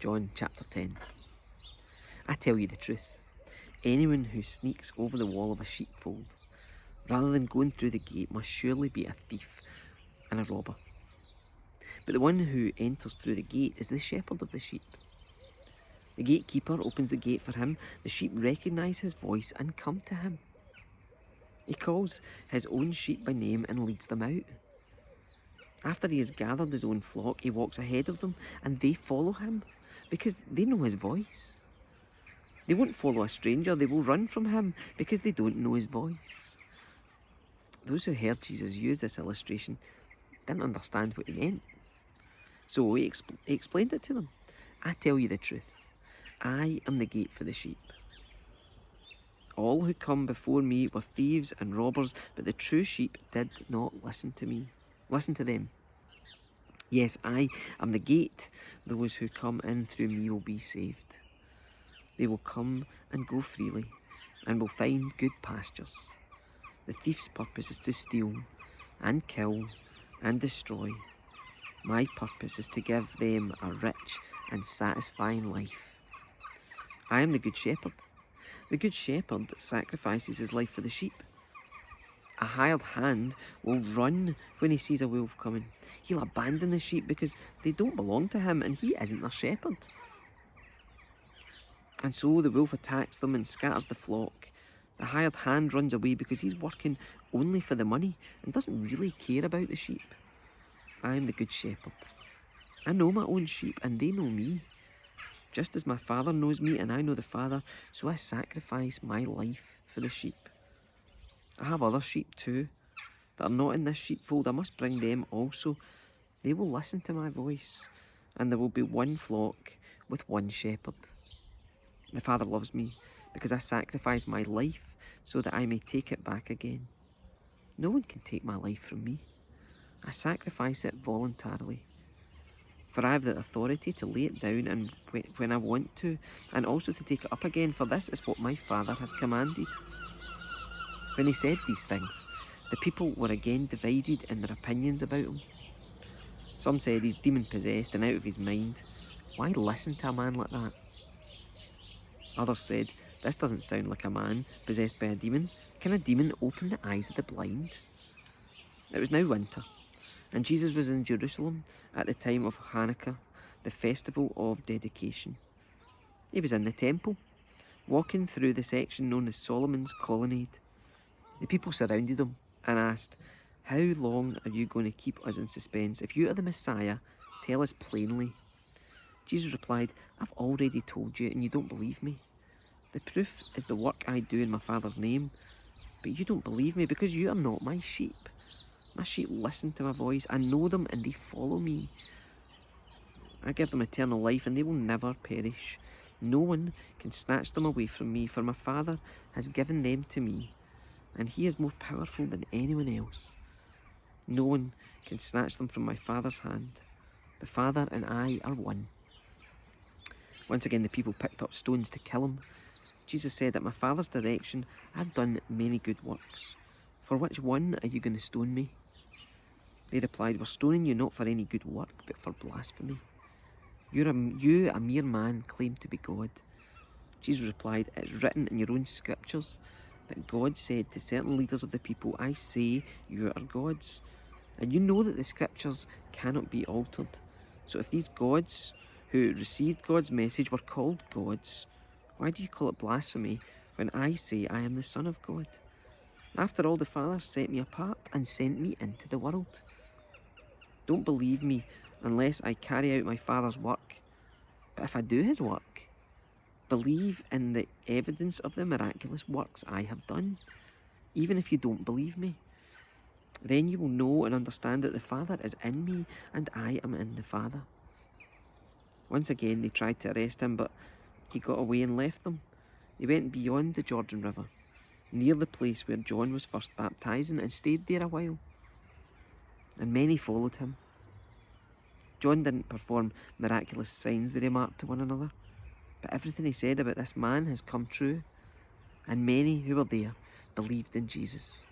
John chapter 10. I tell you the truth, anyone who sneaks over the wall of a sheepfold, rather than going through the gate, must surely be a thief and a robber. But the one who enters through the gate is the shepherd of the sheep. The gatekeeper opens the gate for him. The sheep recognize his voice and come to him. He calls his own sheep by name and leads them out. After he has gathered his own flock, he walks ahead of them, and they follow him because they know his voice. They won't follow a stranger, they will run from him because they don't know his voice. Those who heard Jesus use this illustration didn't understand what he meant. So he explained it to them. I tell you the truth, I am the gate for the sheep. All who come before me were thieves and robbers, but the true sheep did not listen to me. Listen to them. Yes, I am the gate. Those who come in through me will be saved. They will come and go freely and will find good pastures. The thief's purpose is to steal and kill and destroy. My purpose is to give them a rich and satisfying life. I am the good shepherd. The good shepherd sacrifices his life for the sheep. A hired hand will run when he sees a wolf coming. He'll abandon the sheep because they don't belong to him and he isn't their shepherd. And so the wolf attacks them and scatters the flock. The hired hand runs away because he's working only for the money and doesn't really care about the sheep. I am the good shepherd. I know my own sheep and they know me. Just as my Father knows me and I know the Father, so I sacrifice my life for the sheep. I have other sheep too that are not in this sheepfold. I must bring them also. They will listen to my voice, and there will be one flock with one shepherd. The Father loves me because I sacrifice my life so that I may take it back again. No one can take my life from me. I sacrifice it voluntarily. For I have the authority to lay it down and when I want to, and also to take it up again, for this is what my Father has commanded. When he said these things, the people were again divided in their opinions about him. Some said he's demon-possessed and out of his mind. Why listen to a man like that? Others said, this doesn't sound like a man possessed by a demon. Can a demon open the eyes of the blind? It was now winter, and Jesus was in Jerusalem at the time of Hanukkah, the festival of dedication. He was in the temple, walking through the section known as Solomon's Colonnade. The people surrounded him and asked, how long are you going to keep us in suspense? If you are the Messiah, tell us plainly. Jesus replied, I've already told you and you don't believe me. The proof is the work I do in my Father's name, but you don't believe me because you are not my sheep. My sheep listen to my voice. I know them and they follow me. I give them eternal life and they will never perish. No one can snatch them away from me, for my Father has given them to me, and he is more powerful than anyone else. No one can snatch them from my Father's hand. The Father and I are one. Once again, the people picked up stones to kill him. Jesus said, at my Father's direction, I've done many good works. For which one are you going to stone me? They replied, we're stoning you not for any good work, but for blasphemy. You, a mere man, claim to be God. Jesus replied, it's written in your own scriptures that God said to certain leaders of the people, I say you are gods. And you know that the scriptures cannot be altered. So if these gods who received God's message were called gods, why do you call it blasphemy when I say I am the Son of God? After all, the Father set me apart and sent me into the world. Don't believe me unless I carry out my Father's work. But if I do his work, believe in the evidence of the miraculous works I have done, even if you don't believe me. Then you will know and understand that the Father is in me and I am in the Father. Once again they tried to arrest him, but he got away and left them. He went beyond the Jordan River, near the place where John was first baptizing, and stayed there a while. And many followed him. John didn't perform miraculous signs, they remarked to one another, but everything he said about this man has come true, and many who were there believed in Jesus.